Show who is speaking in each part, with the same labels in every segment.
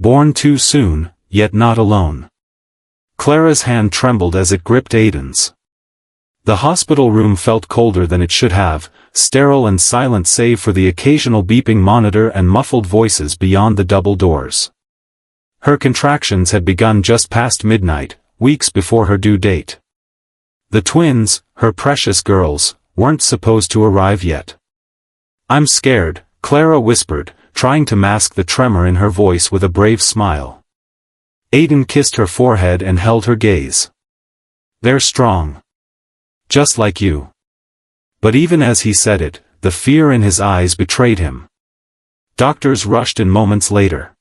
Speaker 1: Born too soon, yet not alone. Clara's hand trembled as it gripped Aidan's. The hospital room felt colder than it should have, sterile and silent save for the occasional beeping monitor and muffled voices beyond the double doors. Her contractions had begun just past midnight, weeks before her due date. The twins, her precious girls, weren't supposed to arrive yet. "I'm scared," Clara whispered, trying to mask the tremor in her voice with a brave smile. Aidan kissed her forehead and held her gaze. "They're strong. Just like you." But even as he said it, the fear in his eyes betrayed him. Doctors rushed in moments later.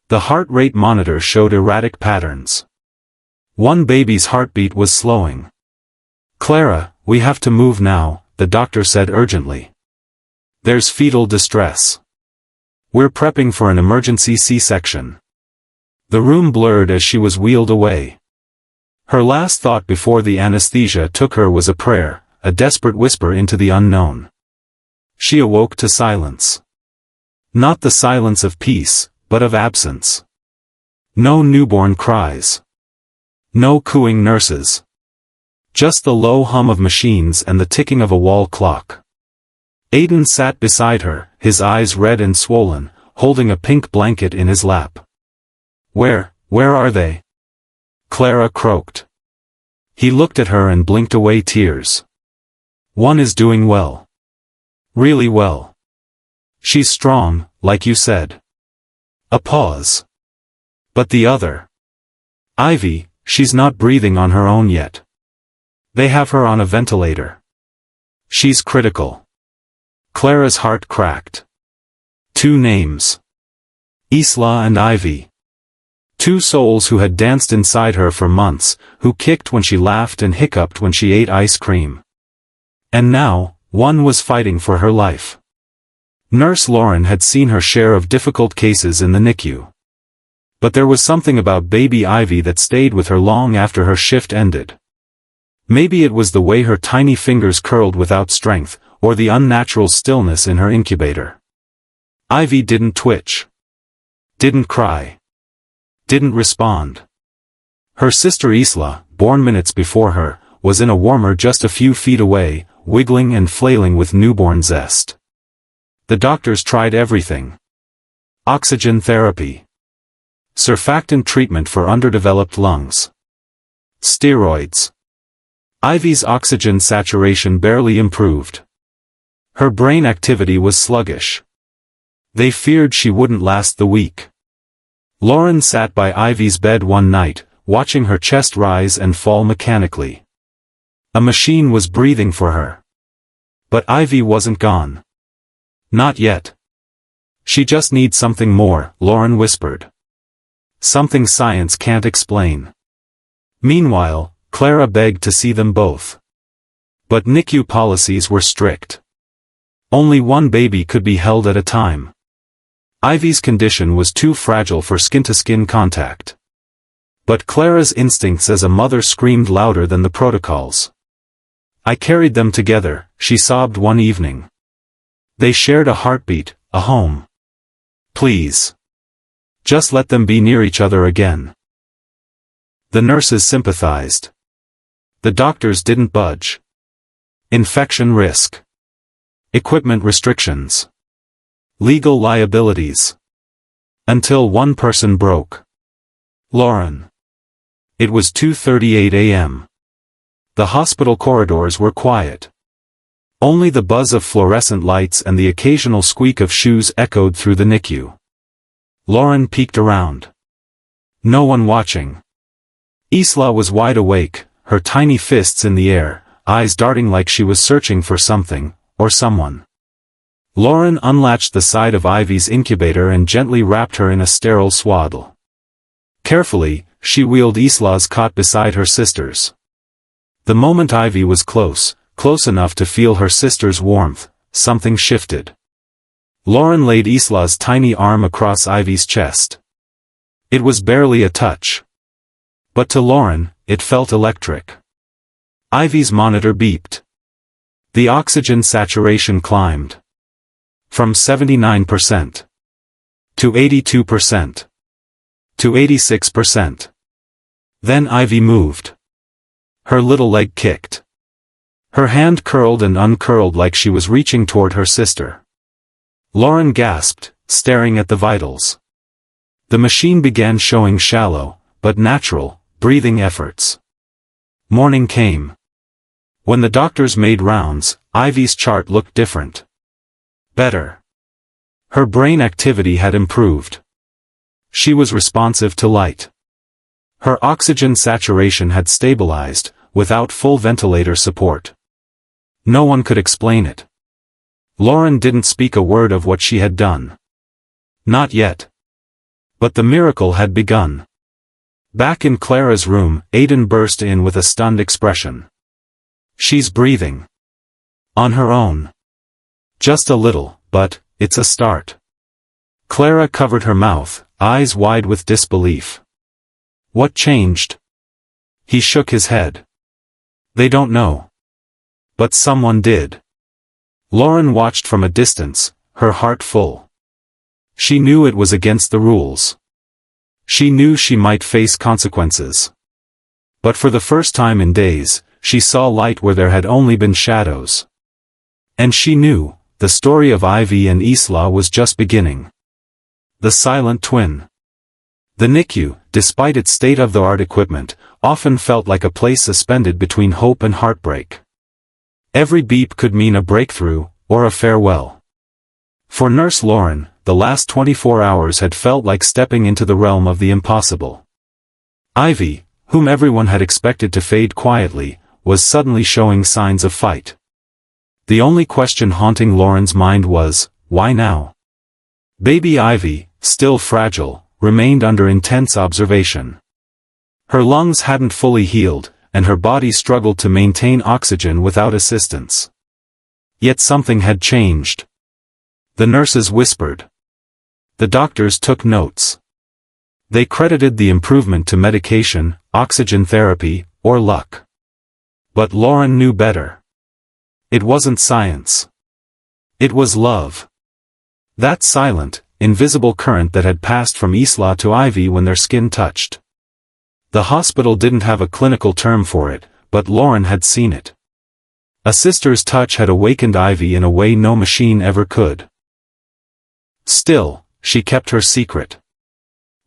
Speaker 1: The heart rate monitor showed erratic patterns. One baby's heartbeat was slowing. "Clara, we have to move now," the doctor said urgently. "There's fetal distress. We're prepping for an emergency C-section." The room blurred as she was wheeled away. Her last thought before the anesthesia took her was a prayer, a desperate whisper into the unknown. She awoke to silence. Not the silence of peace, but of absence. No newborn cries. No cooing nurses. Just the low hum of machines and the ticking of a wall clock. Aidan sat beside her, his eyes red and swollen, holding a pink blanket in his lap. Where are they?" Clara croaked. He looked at her and blinked away tears. "One is doing well. Really well. She's strong, like you said." A pause. "But the other? Ivy, she's not breathing on her own yet. They have her on a ventilator. She's critical." Clara's heart cracked. Two names. Isla and Ivy. Two souls who had danced inside her for months, who kicked when she laughed and hiccuped when she ate ice cream. And now, one was fighting for her life. Nurse Lauren had seen her share of difficult cases in the NICU. But there was something about baby Ivy that stayed with her long after her shift ended. Maybe it was the way her tiny fingers curled without strength, or the unnatural stillness in her incubator. Ivy didn't twitch. Didn't cry. Didn't respond. Her sister Isla, born minutes before her, was in a warmer just a few feet away, wiggling and flailing with newborn zest. The doctors tried everything. Oxygen therapy. Surfactant treatment for underdeveloped lungs. Steroids. Ivy's oxygen saturation barely improved. Her brain activity was sluggish. They feared she wouldn't last the week. Lauren sat by Ivy's bed one night, watching her chest rise and fall mechanically. A machine was breathing for her. But Ivy wasn't gone. Not yet. "She just needs something more," Lauren whispered. "Something science can't explain." Meanwhile, Clara begged to see them both. But NICU policies were strict. Only one baby could be held at a time. Ivy's condition was too fragile for skin-to-skin contact. But Clara's instincts as a mother screamed louder than the protocols. "I carried them together," she sobbed one evening. "They shared a heartbeat, a home. Please. Just let them be near each other again." The nurses sympathized. The doctors didn't budge. Infection risk. Equipment restrictions. Legal liabilities. Until one person broke. Lauren. It was 2:38 a.m. The hospital corridors were quiet. Only the buzz of fluorescent lights and the occasional squeak of shoes echoed through the NICU. Lauren peeked around. No one watching. Isla was wide awake, her tiny fists in the air, eyes darting like she was searching for something, or someone. Lauren unlatched the side of Ivy's incubator and gently wrapped her in a sterile swaddle. Carefully, she wheeled Isla's cot beside her sister's. The moment Ivy was close enough to feel her sister's warmth, something shifted. Lauren laid Isla's tiny arm across Ivy's chest. It was barely a touch. But to Lauren, it felt electric. Ivy's monitor beeped. The oxygen saturation climbed. From 79% to 82%. to 86%. Then Ivy moved. Her little leg kicked. Her hand curled and uncurled like she was reaching toward her sister. Lauren gasped, staring at the vitals. The machine began showing shallow, but natural, breathing efforts. Morning came. When the doctors made rounds, Ivy's chart looked different. Better. Her brain activity had improved. She was responsive to light. Her oxygen saturation had stabilized, without full ventilator support. No one could explain it. Lauren didn't speak a word of what she had done. Not yet. But the miracle had begun. Back in Clara's room, Aiden burst in with a stunned expression. She's breathing. On her own. Just a little, but it's a start. Clara covered her mouth, eyes wide with disbelief. What changed? He shook his head. They don't know. But someone did. Lauren watched from a distance, her heart full. She knew it was against the rules. She knew she might face consequences. But for the first time in days, she saw light where there had only been shadows. And she knew, the story of Ivy and Isla was just beginning. The silent twin. The NICU, despite its state-of-the-art equipment, often felt like a place suspended between hope and heartbreak. Every beep could mean a breakthrough, or a farewell. For Nurse Lauren, the last 24 hours had felt like stepping into the realm of the impossible. Ivy, whom everyone had expected to fade quietly, was suddenly showing signs of fight. The only question haunting Lauren's mind was, why now? Baby Ivy, still fragile, remained under intense observation. Her lungs hadn't fully healed, and her body struggled to maintain oxygen without assistance. Yet something had changed. The nurses whispered. The doctors took notes. They credited the improvement to medication, oxygen therapy, or luck. But Lauren knew better. It wasn't science. It was love. That silent, invisible current that had passed from Isla to Ivy when their skin touched. The hospital didn't have a clinical term for it, but Lauren had seen it. A sister's touch had awakened Ivy in a way no machine ever could. Still, she kept her secret.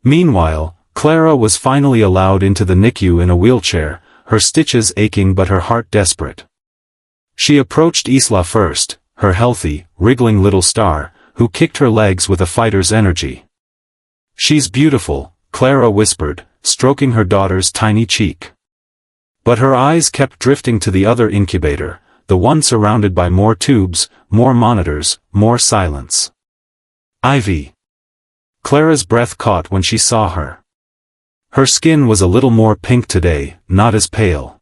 Speaker 1: Meanwhile, Clara was finally allowed into the NICU in a wheelchair, her stitches aching but her heart desperate. She approached Isla first, her healthy, wriggling little star, who kicked her legs with a fighter's energy. She's beautiful, Clara whispered, stroking her daughter's tiny cheek. But her eyes kept drifting to the other incubator, the one surrounded by more tubes, more monitors, more silence. Ivy. Clara's breath caught when she saw her. Her skin was a little more pink today, not as pale.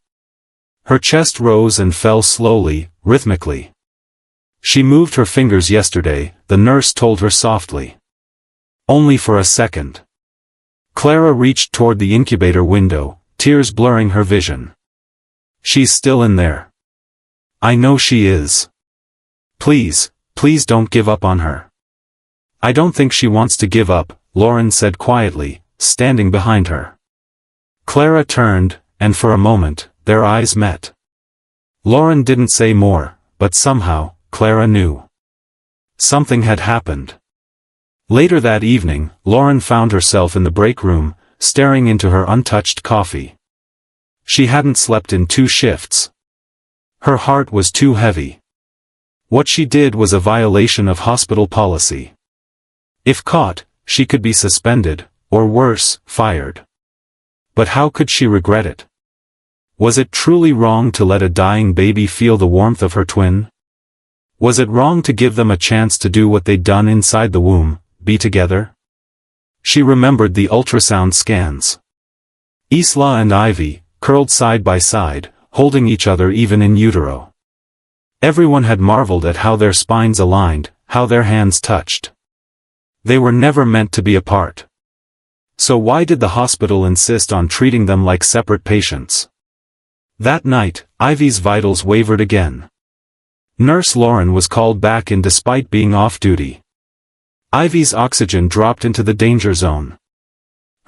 Speaker 1: Her chest rose and fell slowly, rhythmically. She moved her fingers yesterday, the nurse told her softly. Only for a second. Clara reached toward the incubator window, tears blurring her vision. She's still in there. I know she is. Please, please don't give up on her. I don't think she wants to give up, Lauren said quietly, standing behind her. Clara turned, and for a moment, their eyes met. Lauren didn't say more, but somehow, Clara knew. Something had happened. Later that evening, Lauren found herself in the break room, staring into her untouched coffee. She hadn't slept in 2 shifts. Her heart was too heavy. What she did was a violation of hospital policy. If caught, she could be suspended, or worse, fired. But how could she regret it? Was it truly wrong to let a dying baby feel the warmth of her twin? Was it wrong to give them a chance to do what they'd done inside the womb, be together? She remembered the ultrasound scans. Isla and Ivy, curled side by side, holding each other even in utero. Everyone had marveled at how their spines aligned, how their hands touched. They were never meant to be apart. So why did the hospital insist on treating them like separate patients? That night, Ivy's vitals wavered again. Nurse Lauren was called back in despite being off duty. Ivy's oxygen dropped into the danger zone.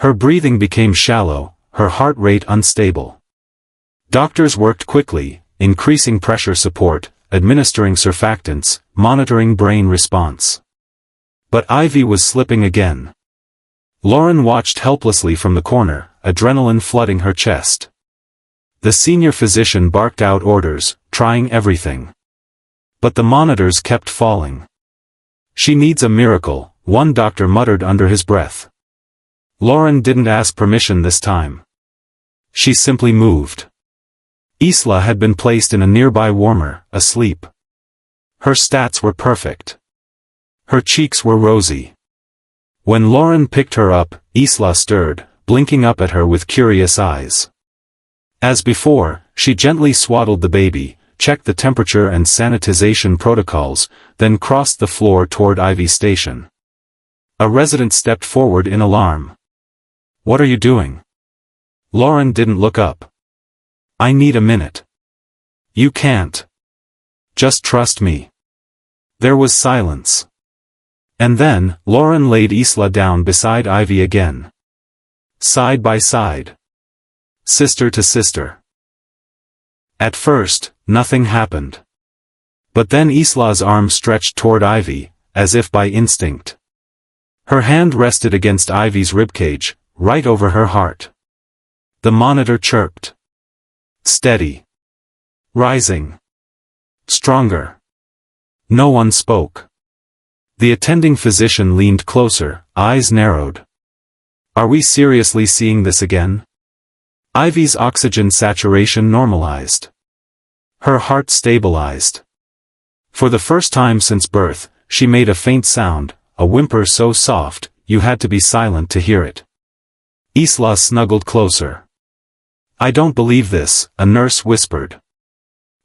Speaker 1: Her breathing became shallow, her heart rate unstable. Doctors worked quickly, increasing pressure support, administering surfactants, monitoring brain response. But Ivy was slipping again. Lauren watched helplessly from the corner, adrenaline flooding her chest. The senior physician barked out orders, trying everything. But the monitors kept falling. "She needs a miracle," one doctor muttered under his breath. Lauren didn't ask permission this time. She simply moved. Isla had been placed in a nearby warmer, asleep. Her stats were perfect. Her cheeks were rosy. When Lauren picked her up, Isla stirred, blinking up at her with curious eyes. As before, she gently swaddled the baby, checked the temperature and sanitization protocols, then crossed the floor toward Ivy's station. A resident stepped forward in alarm. "What are you doing?" Lauren didn't look up. "I need a minute." "You can't. Just trust me." There was silence. And then, Lauren laid Isla down beside Ivy again. Side by side. Sister to sister. At first, nothing happened. But then Isla's arm stretched toward Ivy, as if by instinct. Her hand rested against Ivy's ribcage, right over her heart. The monitor chirped. Steady. Rising. Stronger. No one spoke. The attending physician leaned closer, eyes narrowed. "Are we seriously seeing this again?" Ivy's oxygen saturation normalized. Her heart stabilized. For the first time since birth, she made a faint sound, a whimper so soft, you had to be silent to hear it. Isla snuggled closer. "I don't believe this," a nurse whispered.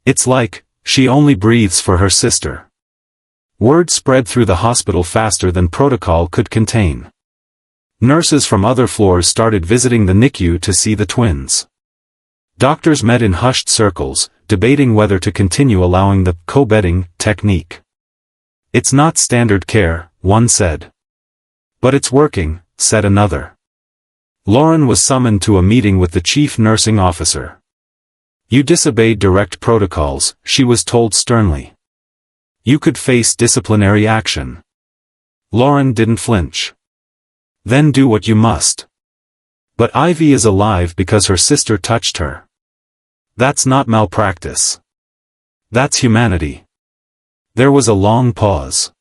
Speaker 1: "It's like, she only breathes for her sister." Word spread through the hospital faster than protocol could contain. Nurses from other floors started visiting the NICU to see the twins. Doctors met in hushed circles, debating whether to continue allowing the co-bedding technique. "It's not standard care," one said. "But it's working," said another. Lauren was summoned to a meeting with the chief nursing officer. "You disobeyed direct protocols," she was told sternly. "You could face disciplinary action." Lauren didn't flinch. "Then do what you must." "But Ivy is alive because her sister touched her." "That's not malpractice. That's humanity." There was a long pause.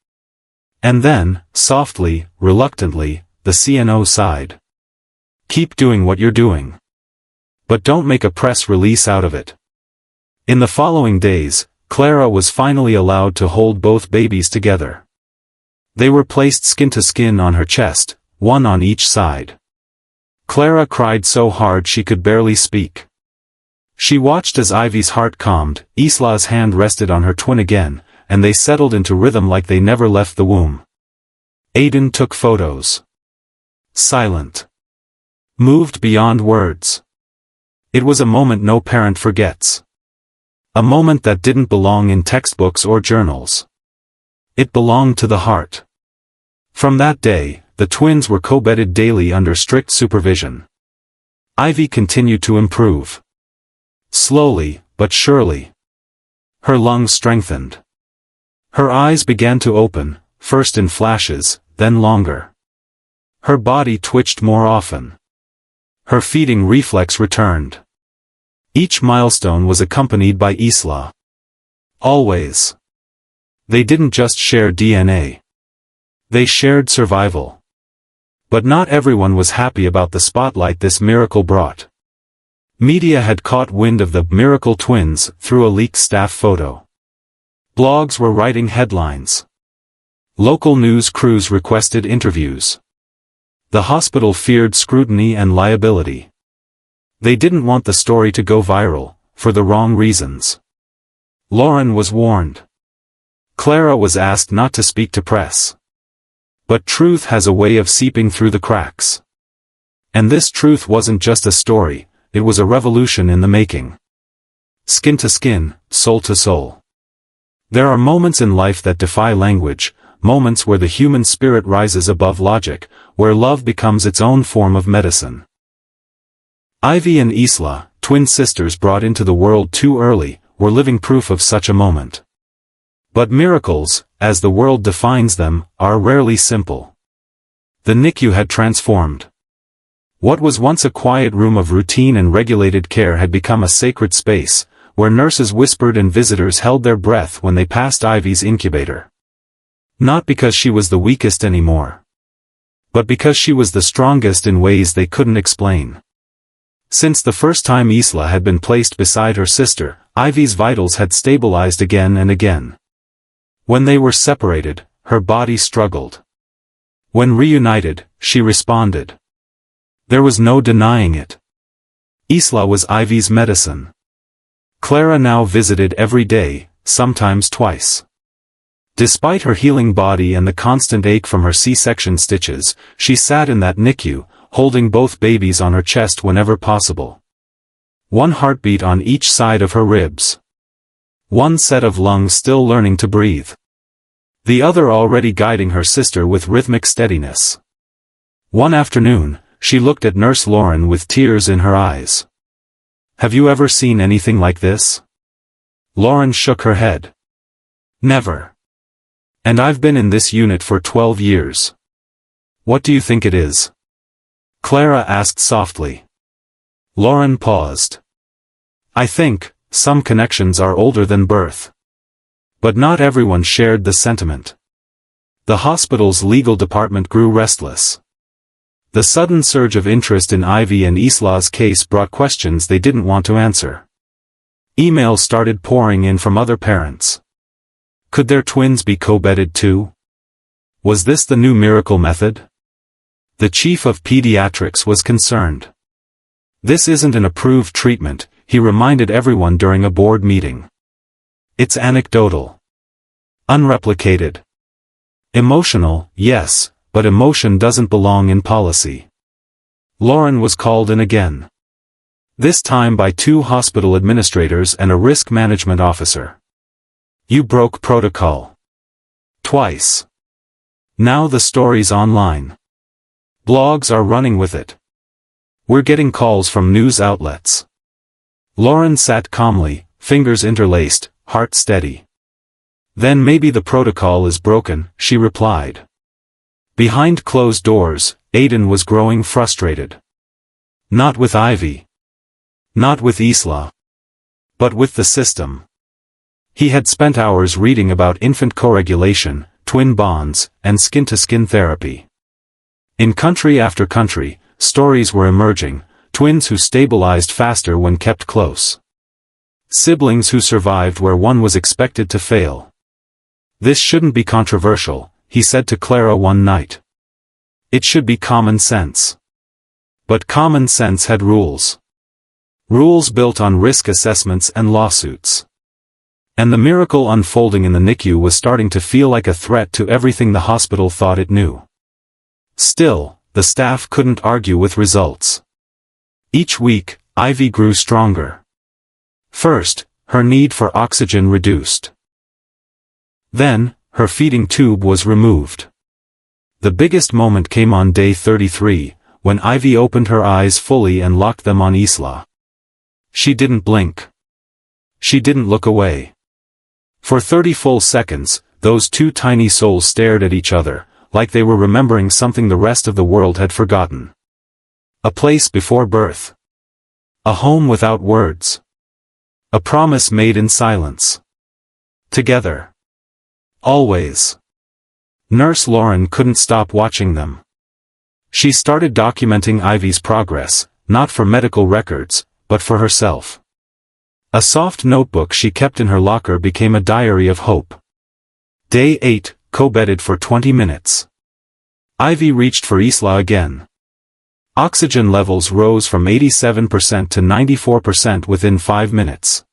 Speaker 1: And then, softly, reluctantly, the CNO sighed. "Keep doing what you're doing. But don't make a press release out of it." In the following days, Clara was finally allowed to hold both babies together. They were placed skin to skin on her chest, one on each side. Clara cried so hard she could barely speak. She watched as Ivy's heart calmed, Isla's hand rested on her twin again, and they settled into rhythm like they never left the womb. Aiden took photos. Silent. Moved beyond words. It was a moment no parent forgets. A moment that didn't belong in textbooks or journals. It belonged to the heart. From that day, the twins were co-bedded daily under strict supervision. Ivy continued to improve. Slowly, but surely. Her lungs strengthened. Her eyes began to open, first in flashes, then longer. Her body twitched more often. Her feeding reflex returned. Each milestone was accompanied by Isla. Always. They didn't just share DNA. They shared survival. But not everyone was happy about the spotlight this miracle brought. Media had caught wind of the miracle twins through a leaked staff photo. Blogs were writing headlines. Local news crews requested interviews. The hospital feared scrutiny and liability. They didn't want the story to go viral, for the wrong reasons. Lauren was warned. Clara was asked not to speak to press. But truth has a way of seeping through the cracks. And this truth wasn't just a story, it was a revolution in the making. Skin to skin, soul to soul. There are moments in life that defy language, moments where the human spirit rises above logic, where love becomes its own form of medicine. Ivy and Isla, twin sisters brought into the world too early, were living proof of such a moment. But miracles, as the world defines them, are rarely simple. The NICU had transformed. What was once a quiet room of routine and regulated care had become a sacred space, where nurses whispered and visitors held their breath when they passed Ivy's incubator. Not because she was the weakest anymore, but because she was the strongest in ways they couldn't explain. Since the first time Isla had been placed beside her sister, Ivy's vitals had stabilized again and again. When they were separated, her body struggled. When reunited, she responded. There was no denying it. Isla was Ivy's medicine. Clara now visited every day, sometimes twice. Despite her healing body and the constant ache from her C-section stitches, she sat in that NICU, holding both babies on her chest whenever possible. One heartbeat on each side of her ribs. One set of lungs still learning to breathe. The other already guiding her sister with rhythmic steadiness. One afternoon, she looked at Nurse Lauren with tears in her eyes. Have you ever seen anything like this? Lauren shook her head. Never. And I've been in this unit for 12 years. What do you think it is? Clara asked softly. Lauren paused. I think, some connections are older than birth. But not everyone shared the sentiment. The hospital's legal department grew restless. The sudden surge of interest in Ivy and Isla's case brought questions they didn't want to answer. Emails started pouring in from other parents. Could their twins be co-bedded too? Was this the new miracle method? The chief of pediatrics was concerned. This isn't an approved treatment, he reminded everyone during a board meeting. It's anecdotal. Unreplicated. Emotional, yes, but emotion doesn't belong in policy. Lauren was called in again. This time by 2 hospital administrators and a risk management officer. You broke protocol. Twice. Now the story's online. Blogs are running with it. We're getting calls from news outlets. Lauren sat calmly, fingers interlaced, heart steady. Then maybe the protocol is broken, she replied. Behind closed doors, Aiden was growing frustrated. Not with Ivy. Not with Isla. But with the system. He had spent hours reading about infant co-regulation, twin bonds, and skin-to-skin therapy. In country after country, stories were emerging, twins who stabilized faster when kept close. Siblings who survived where one was expected to fail. This shouldn't be controversial, he said to Clara one night. It should be common sense. But common sense had rules. Rules built on risk assessments and lawsuits. And the miracle unfolding in the NICU was starting to feel like a threat to everything the hospital thought it knew. Still, the staff couldn't argue with results. Each week, Ivy grew stronger. First, her need for oxygen reduced. Then, her feeding tube was removed. The biggest moment came on day 33, when Ivy opened her eyes fully and locked them on Isla. She didn't blink. She didn't look away. For 30 full seconds, those 2 tiny souls stared at each other, like they were remembering something the rest of the world had forgotten. A place before birth. A home without words. A promise made in silence. Together. Always. Nurse Lauren couldn't stop watching them. She started documenting Ivy's progress, not for medical records, but for herself. A soft notebook she kept in her locker became a diary of hope. Day 8, co-bedded for 20 minutes. Ivy reached for Isla again. Oxygen levels rose from 87% to 94% within 5 minutes.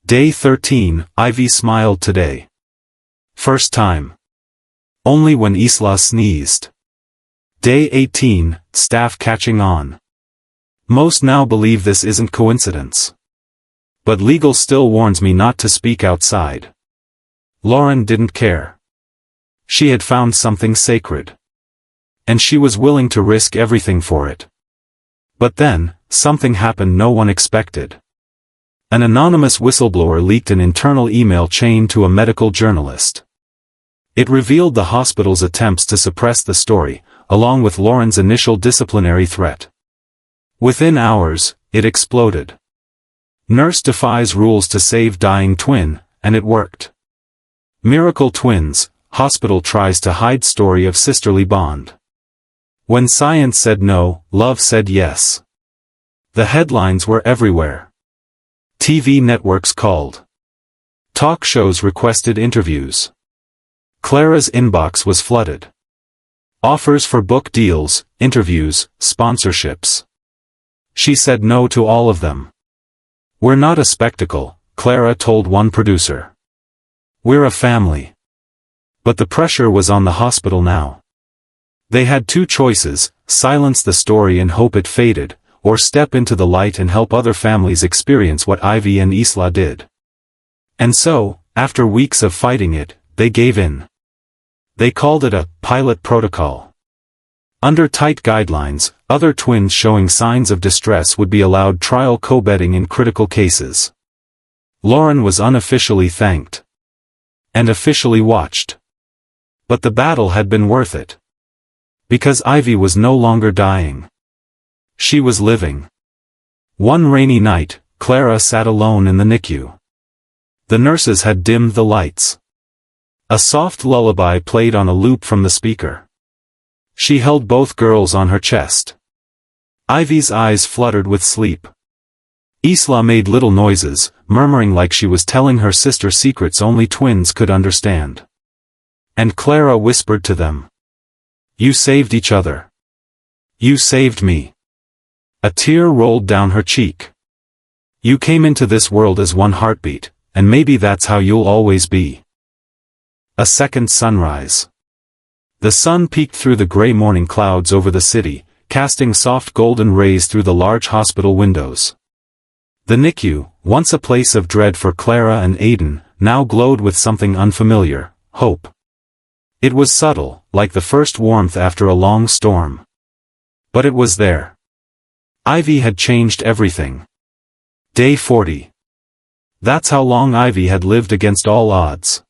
Speaker 1: Day 13, Ivy smiled today. First time. Only when Isla sneezed. Day 18, staff catching on. Most now believe this isn't coincidence. But legal still warns me not to speak outside. Lauren didn't care. She had found something sacred. And she was willing to risk everything for it. But then, something happened no one expected. An anonymous whistleblower leaked an internal email chain to a medical journalist. It revealed the hospital's attempts to suppress the story, along with Lauren's initial disciplinary threat. Within hours, it exploded. Nurse defies rules to save dying twin, and it worked. Miracle twins, hospital tries to hide story of sisterly bond. When science said no, love said yes. The headlines were everywhere. TV networks called. Talk shows requested interviews. Clara's inbox was flooded. Offers for book deals, interviews, sponsorships. She said no to all of them. "We're not a spectacle," Clara told one producer. "We're a family." But the pressure was on the hospital now. They had two choices: silence the story and hope it faded, or step into the light and help other families experience what Ivy and Isla did. And so, after weeks of fighting it, they gave in. They called it a pilot protocol. Under tight guidelines, other twins showing signs of distress would be allowed trial co-bedding in critical cases. Lauren was unofficially thanked. And officially watched. But the battle had been worth it. Because Ivy was no longer dying. She was living. One rainy night, Clara sat alone in the NICU. The nurses had dimmed the lights. A soft lullaby played on a loop from the speaker. She held both girls on her chest. Ivy's eyes fluttered with sleep. Isla made little noises, murmuring like she was telling her sister secrets only twins could understand. And Clara whispered to them. "You saved each other. You saved me." A tear rolled down her cheek. "You came into this world as one heartbeat, and maybe that's how you'll always be." A second sunrise. The sun peeked through the gray morning clouds over the city, casting soft golden rays through the large hospital windows. The NICU, once a place of dread for Clara and Aiden, now glowed with something unfamiliar: hope. It was subtle, like the first warmth after a long storm. But it was there. Ivy had changed everything. Day 40. That's how long Ivy had lived against all odds.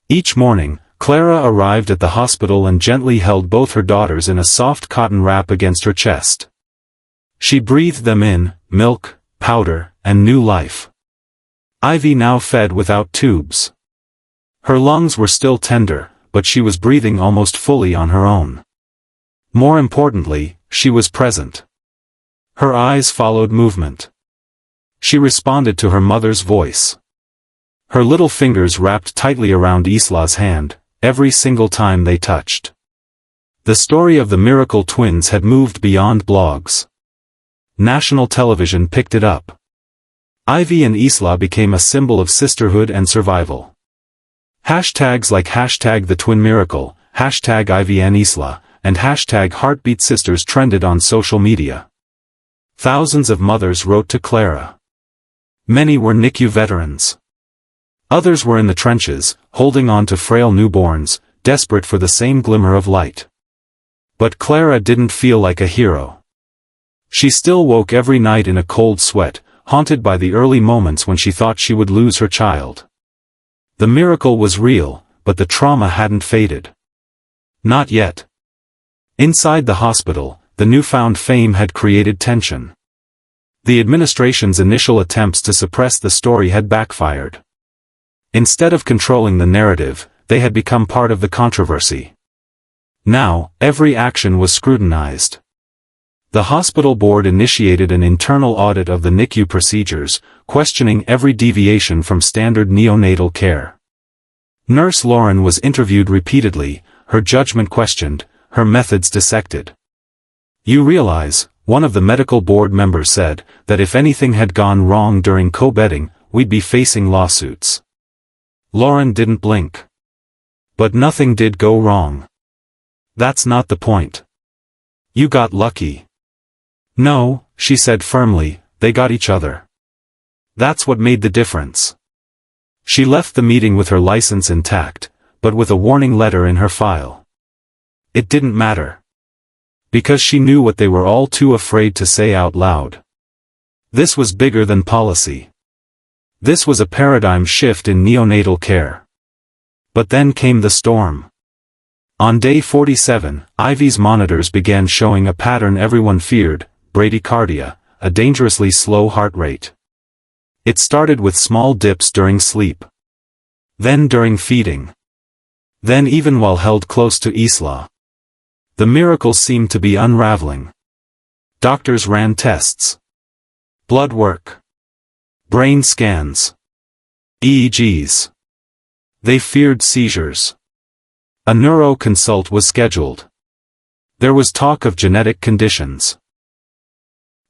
Speaker 1: Each morning, Clara arrived at the hospital and gently held both her daughters in a soft cotton wrap against her chest. She breathed them in, milk, powder, and new life. Ivy now fed without tubes. Her lungs were still tender, but she was breathing almost fully on her own. More importantly, she was present. Her eyes followed movement. She responded to her mother's voice. Her little fingers wrapped tightly around Isla's hand, every single time they touched. The story of the miracle twins had moved beyond blogs. National television picked it up. Ivy and Isla became a symbol of sisterhood and survival. Hashtags like #TheTwinMiracle, #IvyandIsla, and #HeartbeatSisters trended on social media. Thousands of mothers wrote to Clara. Many were NICU veterans. Others were in the trenches, holding on to frail newborns, desperate for the same glimmer of light. But Clara didn't feel like a hero. She still woke every night in a cold sweat, haunted by the early moments when she thought she would lose her child. The miracle was real, but the trauma hadn't faded. Not yet. Inside the hospital, the newfound fame had created tension. The administration's initial attempts to suppress the story had backfired. Instead of controlling the narrative, they had become part of the controversy. Now, every action was scrutinized. The hospital board initiated an internal audit of the NICU procedures, questioning every deviation from standard neonatal care. Nurse Lauren was interviewed repeatedly, her judgment questioned, her methods dissected. "You realize," one of the medical board members said, "that if anything had gone wrong during co-bedding, we'd be facing lawsuits." Lauren didn't blink. But nothing did go wrong. "That's not the point. You got lucky." "No," she said firmly, "they got each other. That's what made the difference." She left the meeting with her license intact, but with a warning letter in her file. It didn't matter. Because she knew what they were all too afraid to say out loud. This was bigger than policy. This was a paradigm shift in neonatal care. But then came the storm. On day 47, Ivy's monitors began showing a pattern everyone feared: bradycardia, a dangerously slow heart rate. It started with small dips during sleep. Then during feeding. Then even while held close to Isla. The miracle seemed to be unraveling. Doctors ran tests. Blood work. Brain scans. EEGs. They feared seizures. A neuro-consult was scheduled. There was talk of genetic conditions.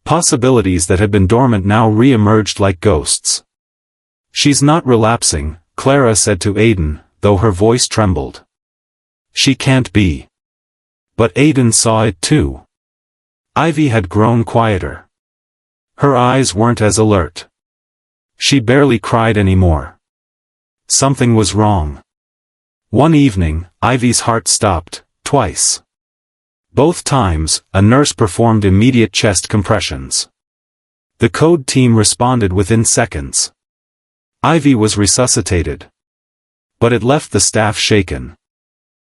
Speaker 1: Possibilities that had been dormant now re-emerged like ghosts. "She's not relapsing," Clara said to Aidan, though her voice trembled. "She can't be." But Aidan saw it too. Ivy had grown quieter. Her eyes weren't as alert. She barely cried anymore. Something was wrong. One evening, Ivy's heart stopped, twice. Both times, a nurse performed immediate chest compressions. The code team responded within seconds. Ivy was resuscitated. But it left the staff shaken.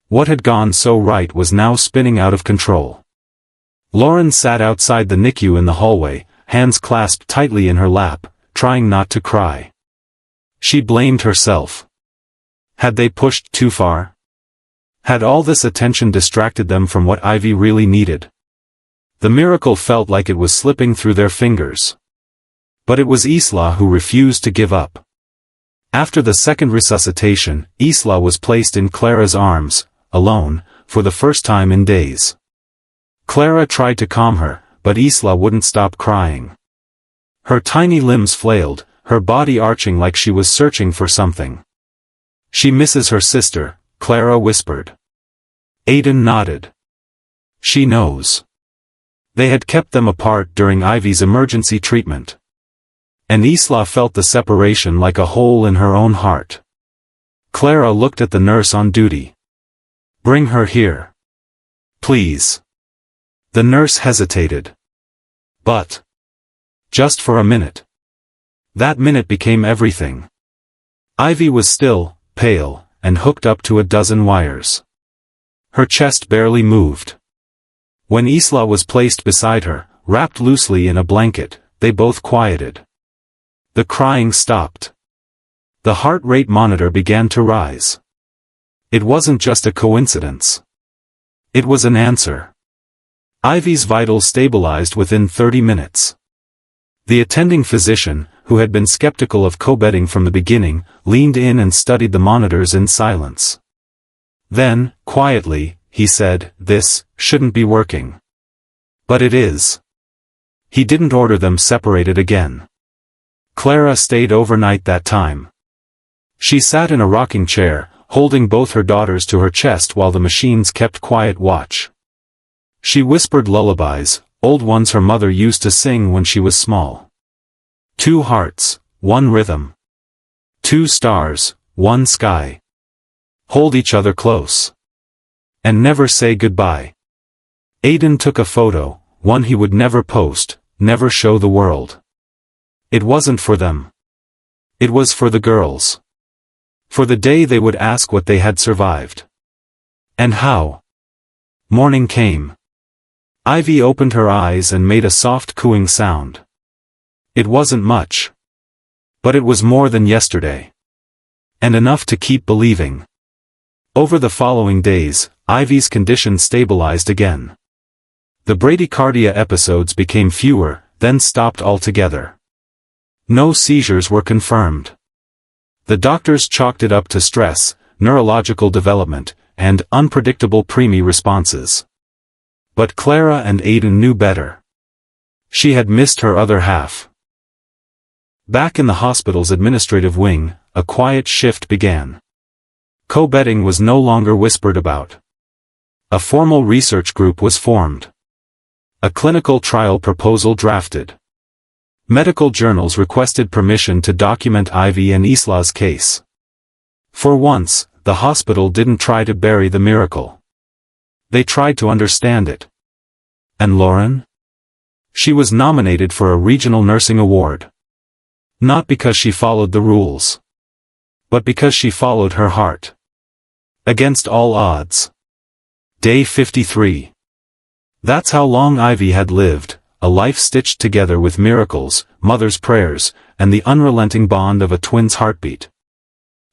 Speaker 1: What had gone so right was now spinning out of control. Lauren sat outside the NICU in the hallway, hands clasped tightly in her lap, trying not to cry. She blamed herself. Had they pushed too far? Had all this attention distracted them from what Ivy really needed? The miracle felt like it was slipping through their fingers. But it was Isla who refused to give up. After the second resuscitation, Isla was placed in Clara's arms, alone, for the first time in days. Clara tried to calm her, but Isla wouldn't stop crying. Her tiny limbs flailed, her body arching like she was searching for something. "She misses her sister," Clara whispered. Aidan nodded. "She knows." They had kept them apart during Ivy's emergency treatment. And Isla felt the separation like a hole in her own heart. Clara looked at the nurse on duty. "Bring her here. Please." The nurse hesitated. "But. Just for a minute." That minute became everything. Ivy was still, pale, and hooked up to a dozen wires. Her chest barely moved. When Isla was placed beside her, wrapped loosely in a blanket, they both quieted. The crying stopped. The heart rate monitor began to rise. It wasn't just a coincidence. It was an answer. Ivy's vitals stabilized within 30 minutes. The attending physician, who had been skeptical of co-bedding from the beginning, leaned in and studied the monitors in silence. Then, quietly, he said, "This shouldn't be working." "But it is." He didn't order them separated again. Clara stayed overnight that time. She sat in a rocking chair, holding both her daughters to her chest while the machines kept quiet watch. She whispered lullabies, old ones her mother used to sing when she was small. "Two hearts, one rhythm. Two stars, one sky. Hold each other close. And never say goodbye." Aidan took a photo, one he would never post, never show the world. It wasn't for them. It was for the girls. For the day they would ask what they had survived. And how. Morning came. Ivy opened her eyes and made a soft cooing sound. It wasn't much. But it was more than yesterday. And enough to keep believing. Over the following days, Ivy's condition stabilized again. The bradycardia episodes became fewer, then stopped altogether. No seizures were confirmed. The doctors chalked it up to stress, neurological development, and unpredictable preemie responses. But Clara and Aidan knew better. She had missed her other half. Back in the hospital's administrative wing, a quiet shift began. Co-bedding was no longer whispered about. A formal research group was formed. A clinical trial proposal drafted. Medical journals requested permission to document Ivy and Isla's case. For once, the hospital didn't try to bury the miracle. They tried to understand it. And Lauren? She was nominated for a regional nursing award. Not because she followed the rules, but because she followed her heart. Against all odds. Day 53. That's how long Ivy had lived, a life stitched together with miracles, mother's prayers, and the unrelenting bond of a twin's heartbeat.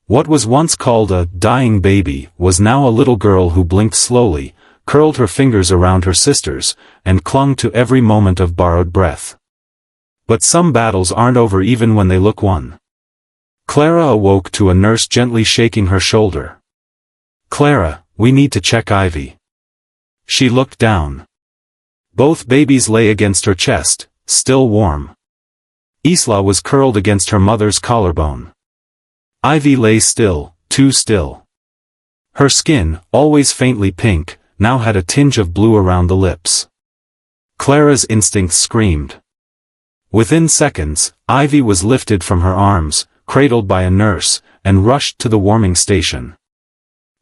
Speaker 1: What was once called a dying baby was now a little girl who blinked slowly, curled her fingers around her sisters, and clung to every moment of borrowed breath. But some battles aren't over even when they look won. Clara awoke to a nurse gently shaking her shoulder. "Clara, we need to check Ivy." She looked down. Both babies lay against her chest, still warm. Isla was curled against her mother's collarbone. Ivy lay still, too still. Her skin, always faintly pink, now had a tinge of blue around the lips. Clara's instincts screamed. Within seconds, Ivy was lifted from her arms, cradled by a nurse, and rushed to the warming station.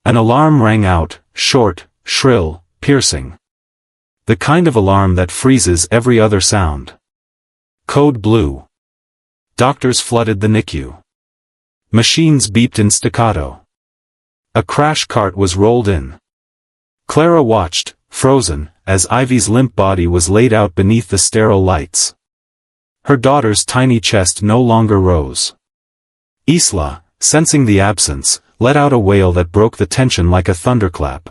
Speaker 1: An alarm rang out, short, shrill, piercing. The kind of alarm that freezes every other sound. Code blue. Doctors flooded the NICU. Machines beeped in staccato. A crash cart was rolled in. Clara watched, frozen, as Ivy's limp body was laid out beneath the sterile lights. Her daughter's tiny chest no longer rose. Isla, sensing the absence, let out a wail that broke the tension like a thunderclap.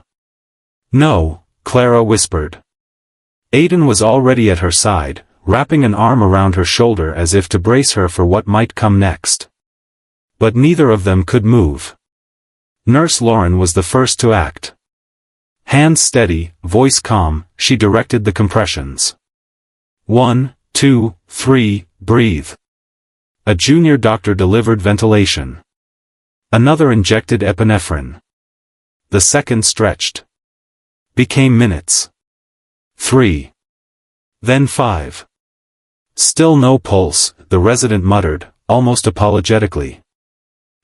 Speaker 1: "No," Clara whispered. Aiden was already at her side, wrapping an arm around her shoulder as if to brace her for what might come next. But neither of them could move. Nurse Lauren was the first to act. Hands steady, voice calm, she directed the compressions. 1, 2, 3, breathe. A junior doctor delivered ventilation. Another injected epinephrine. The second stretched. Became minutes. 3. Then 5. Still no pulse, the resident muttered, almost apologetically.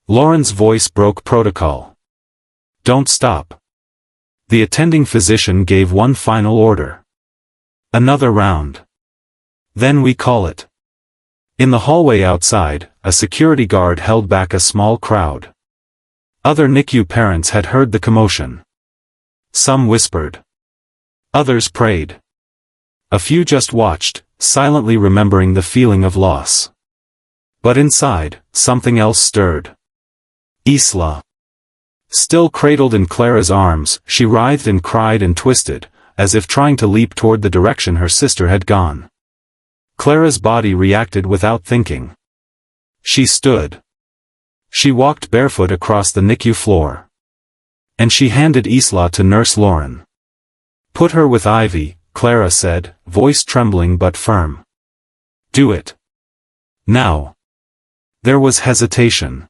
Speaker 1: Lauren's voice broke protocol. "Don't stop." The attending physician gave one final order. "Another round. Then we call it." In the hallway outside, a security guard held back a small crowd. Other NICU parents had heard the commotion. Some whispered. Others prayed. A few just watched, silently remembering the feeling of loss. But inside, something else stirred. Isla. Still cradled in Clara's arms, she writhed and cried and twisted, as if trying to leap toward the direction her sister had gone. Clara's body reacted without thinking. She stood. She walked barefoot across the NICU floor. And she handed Isla to Nurse Lauren. "Put her with Ivy," Clara said, voice trembling but firm. "Do it. Now." There was hesitation.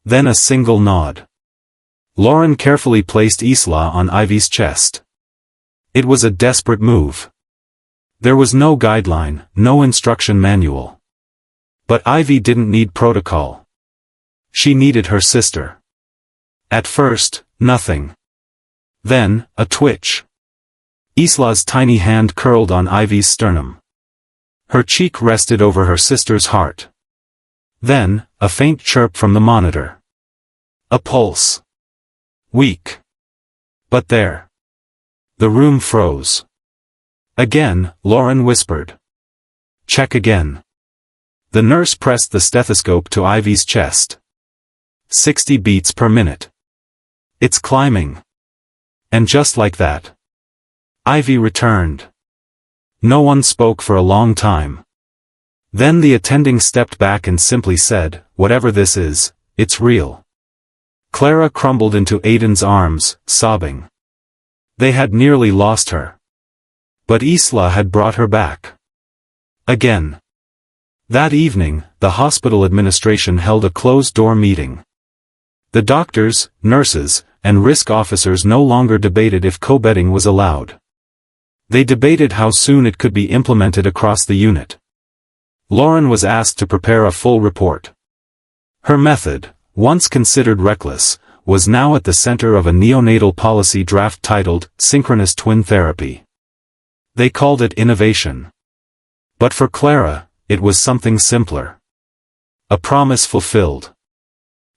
Speaker 1: Then a single nod. Lauren carefully placed Isla on Ivy's chest. It was a desperate move. There was no guideline, no instruction manual. But Ivy didn't need protocol. She needed her sister. At first, nothing. Then, a twitch. Isla's tiny hand curled on Ivy's sternum. Her cheek rested over her sister's heart. Then, a faint chirp from the monitor. A pulse. Weak. But there. The room froze. Again, Lauren whispered. "Check again." The nurse pressed the stethoscope to Ivy's chest. 60 beats per minute. "It's climbing." And just like that, Ivy returned. No one spoke for a long time. Then the attending stepped back and simply said, "Whatever this is, it's real." Clara crumbled into Aiden's arms, sobbing. They had nearly lost her. But Isla had brought her back. Again. That evening, the hospital administration held a closed-door meeting. The doctors, nurses, and risk officers no longer debated if co-bedding was allowed. They debated how soon it could be implemented across the unit. Lauren was asked to prepare a full report. Her method, once considered reckless, was now at the center of a neonatal policy draft titled Synchronous Twin Therapy. They called it innovation. But for Clara, it was something simpler. A promise fulfilled.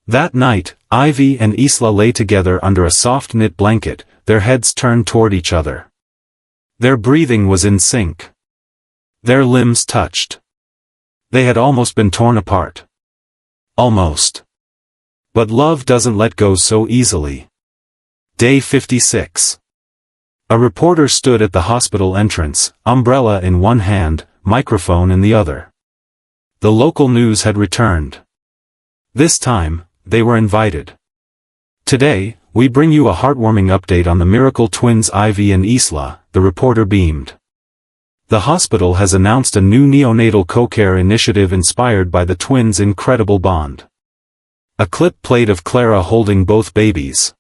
Speaker 1: That night, Ivy and Isla lay together under a soft knit blanket, their heads turned toward each other. Their breathing was in sync. Their limbs touched. They had almost been torn apart. Almost. But love doesn't let go so easily. Day 56. A reporter stood at the hospital entrance, umbrella in one hand, microphone in the other. The local news had returned. This time, they were invited. Today, we bring you a heartwarming update on the miracle twins Ivy and Isla, the reporter beamed. The hospital has announced a new neonatal co-care initiative inspired by the twins' incredible bond. A clip played of Clara holding both babies.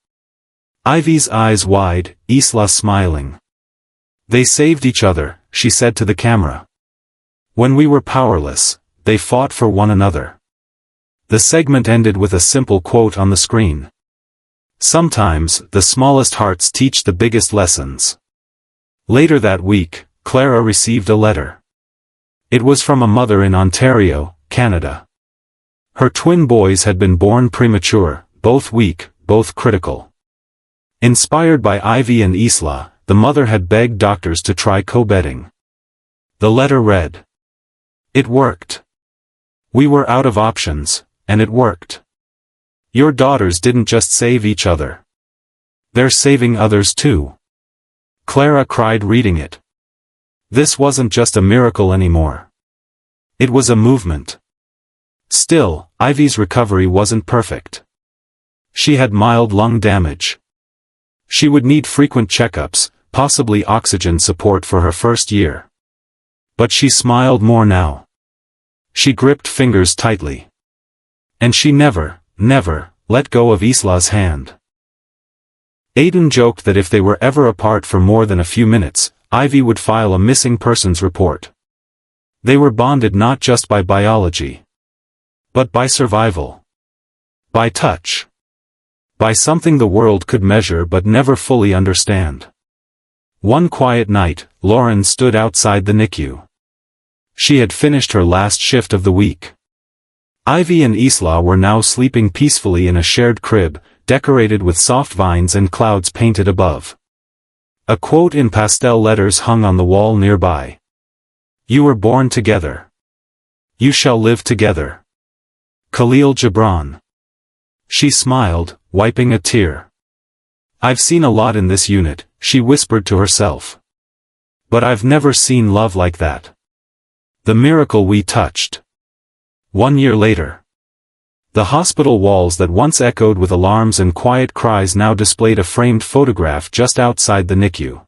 Speaker 1: Ivy's eyes wide, Isla smiling. They saved each other, she said to the camera. When we were powerless, they fought for one another. The segment ended with a simple quote on the screen. Sometimes, the smallest hearts teach the biggest lessons. Later that week, Clara received a letter. It was from a mother in Ontario, Canada. Her twin boys had been born premature, both weak, both critical. Inspired by Ivy and Isla, the mother had begged doctors to try co-bedding. The letter read. It worked. We were out of options, and it worked. Your daughters didn't just save each other. They're saving others too. Clara cried reading it. This wasn't just a miracle anymore. It was a movement. Still, Ivy's recovery wasn't perfect. She had mild lung damage. She would need frequent checkups, possibly oxygen support for her first year. But she smiled more now. She gripped fingers tightly. And she never let go of Isla's hand. Aiden joked that if they were ever apart for more than a few minutes, Ivy would file a missing persons report. They were bonded not just by biology, but by survival. By touch. By something the world could measure but never fully understand. One quiet night, Lauren stood outside the NICU. She had finished her last shift of the week. Ivy and Isla were now sleeping peacefully in a shared crib, decorated with soft vines and clouds painted above. A quote in pastel letters hung on the wall nearby. You were born together. You shall live together. Khalil Gibran. She smiled, wiping a tear. I've seen a lot in this unit, she whispered to herself. But I've never seen love like that. The miracle we touched. 1 year later. The hospital walls that once echoed with alarms and quiet cries now displayed a framed photograph just outside the NICU.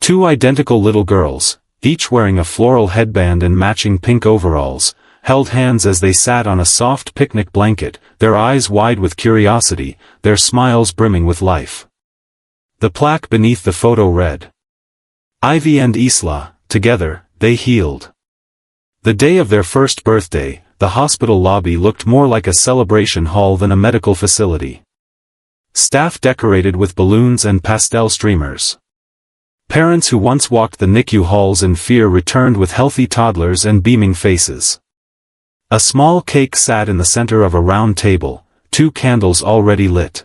Speaker 1: Two identical little girls, each wearing a floral headband and matching pink overalls, held hands as they sat on a soft picnic blanket, their eyes wide with curiosity, their smiles brimming with life. The plaque beneath the photo read. Ivy and Isla, together, they healed. The day of their first birthday, the hospital lobby looked more like a celebration hall than a medical facility. Staff decorated with balloons and pastel streamers. Parents who once walked the NICU halls in fear returned with healthy toddlers and beaming faces. A small cake sat in the center of a round table, 2 candles already lit.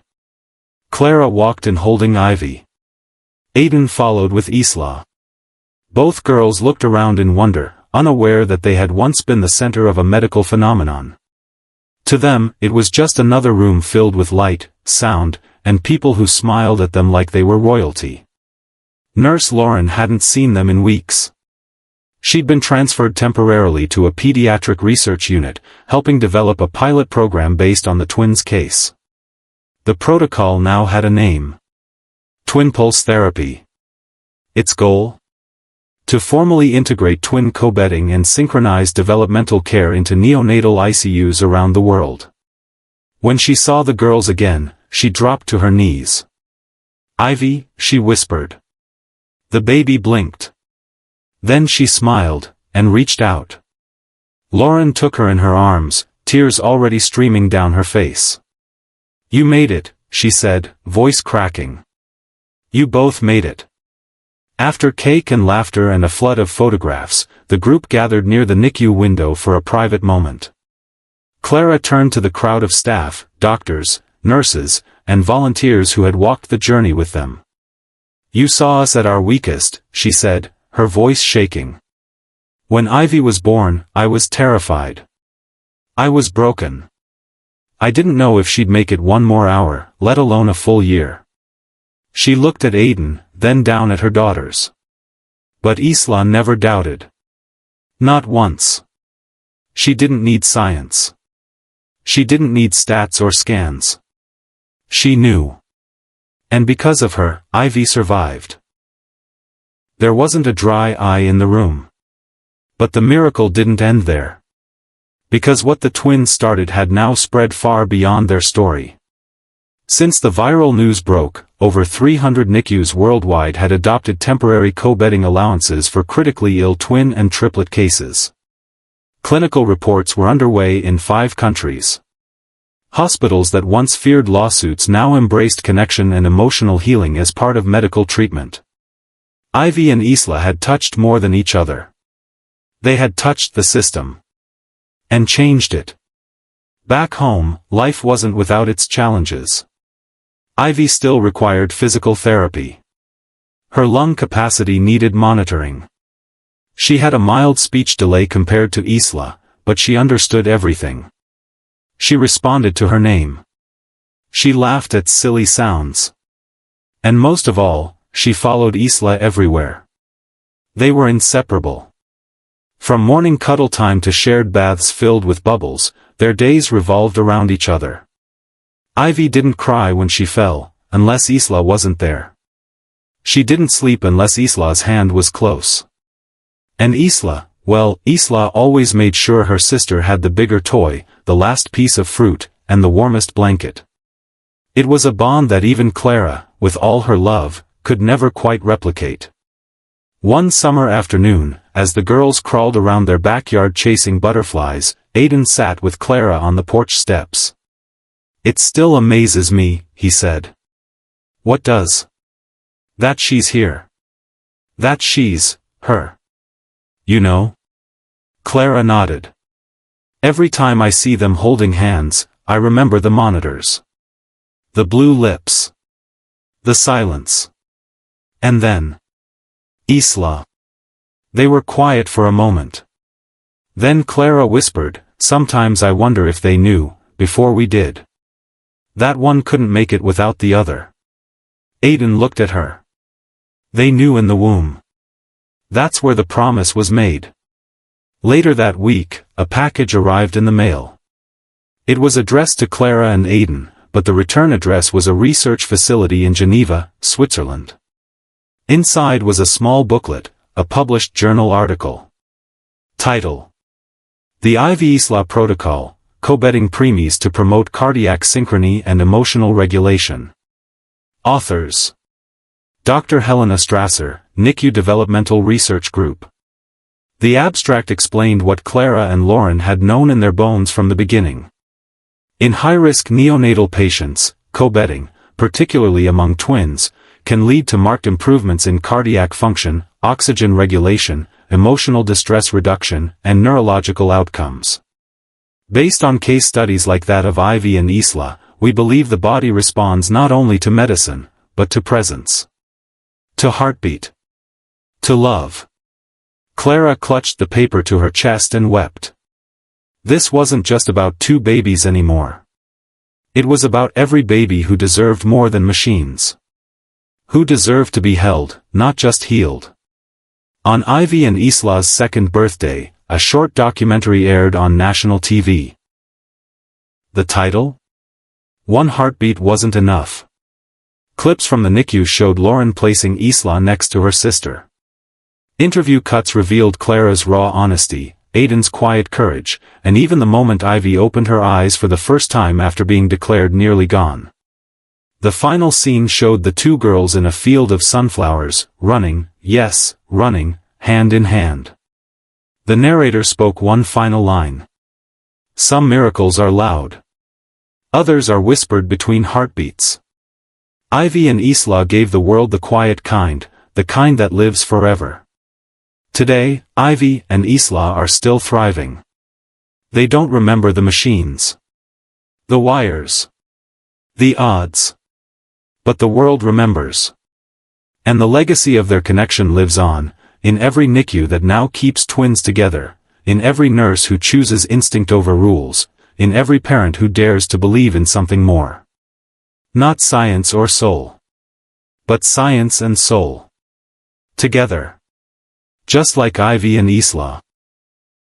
Speaker 1: Clara walked in holding Ivy. Aiden followed with Isla. Both girls looked around in wonder, unaware that they had once been the center of a medical phenomenon. To them, it was just another room filled with light, sound, and people who smiled at them like they were royalty. Nurse Lauren hadn't seen them in weeks. She'd been transferred temporarily to a pediatric research unit, helping develop a pilot program based on the twins' case. The protocol now had a name. Twin Pulse Therapy. Its goal? To formally integrate twin co-bedding and synchronize developmental care into neonatal ICUs around the world. When she saw the girls again, she dropped to her knees. Ivy, she whispered. The baby blinked. Then she smiled, and reached out. Lauren took her in her arms, tears already streaming down her face. You made it, she said, voice cracking. You both made it. After cake and laughter and a flood of photographs, the group gathered near the NICU window for a private moment. Clara turned to the crowd of staff, doctors, nurses, and volunteers who had walked the journey with them. You saw us at our weakest, she said, her voice shaking. When Ivy was born, I was terrified. I was broken. I didn't know if she'd make it one more hour, let alone a full year. She looked at Aiden, then down at her daughters. But Isla never doubted. Not once. She didn't need science. She didn't need stats or scans. She knew. And because of her, Ivy survived. There wasn't a dry eye in the room. But the miracle didn't end there. Because what the twins started had now spread far beyond their story. Since the viral news broke, over 300 NICUs worldwide had adopted temporary co-bedding allowances for critically ill twin and triplet cases. Clinical reports were underway in 5 countries. Hospitals that once feared lawsuits now embraced connection and emotional healing as part of medical treatment. Ivy and Isla had touched more than each other. They had touched the system. And changed it. Back home, life wasn't without its challenges. Ivy still required physical therapy. Her lung capacity needed monitoring. She had a mild speech delay compared to Isla, but she understood everything. She responded to her name. She laughed at silly sounds. And most of all, she followed Isla everywhere. They were inseparable. From morning cuddle time to shared baths filled with bubbles, their days revolved around each other. Ivy didn't cry when she fell, unless Isla wasn't there. She didn't sleep unless Isla's hand was close. And Isla, well, Isla always made sure her sister had the bigger toy, the last piece of fruit, and the warmest blanket. It was a bond that even Clara, with all her love, could never quite replicate. One summer afternoon, as the girls crawled around their backyard chasing butterflies, Aiden sat with Clara on the porch steps. It still amazes me, he said. What does? That she's here. That she's, her. You know? Clara nodded. Every time I see them holding hands, I remember the monitors. The blue lips. The silence. And then. Isla. They were quiet for a moment. Then Clara whispered, sometimes I wonder if they knew, before we did. That one couldn't make it without the other. Aiden looked at her. They knew in the womb. That's where the promise was made. Later that week, a package arrived in the mail. It was addressed to Clara and Aiden, but the return address was a research facility in Geneva, Switzerland. Inside was a small booklet, a published journal article. Title: The Ivy-Isla Protocol, Co-bedding Preemies to Promote Cardiac Synchrony and Emotional Regulation. Authors: Dr. Helena Strasser, NICU Developmental Research Group. The abstract explained what Clara and Lauren had known in their bones from the beginning. In high-risk neonatal patients, co-bedding, particularly among twins, can lead to marked improvements in cardiac function, oxygen regulation, emotional distress reduction, and neurological outcomes. Based on case studies like that of Ivy and Isla, we believe the body responds not only to medicine, but to presence. To heartbeat. To love. Clara clutched the paper to her chest and wept. This wasn't just about 2 babies anymore. It was about every baby who deserved more than machines. Who deserved to be held, not just healed. On Ivy and Isla's 2nd birthday, a short documentary aired on national TV. The title? One Heartbeat Wasn't Enough. Clips from the NICU showed Lauren placing Isla next to her sister. Interview cuts revealed Clara's raw honesty, Aiden's quiet courage, and even the moment Ivy opened her eyes for the first time after being declared nearly gone. The final scene showed the 2 girls in a field of sunflowers, running, yes, running, hand in hand. The narrator spoke one final line. Some miracles are loud. Others are whispered between heartbeats. Ivy and Isla gave the world the quiet kind, the kind that lives forever. Today, Ivy and Isla are still thriving. They don't remember the machines, the wires, the odds. But the world remembers. And the legacy of their connection lives on, in every NICU that now keeps twins together, in every nurse who chooses instinct over rules, in every parent who dares to believe in something more. Not science or soul, but science and soul. Together. Just like Ivy and Isla.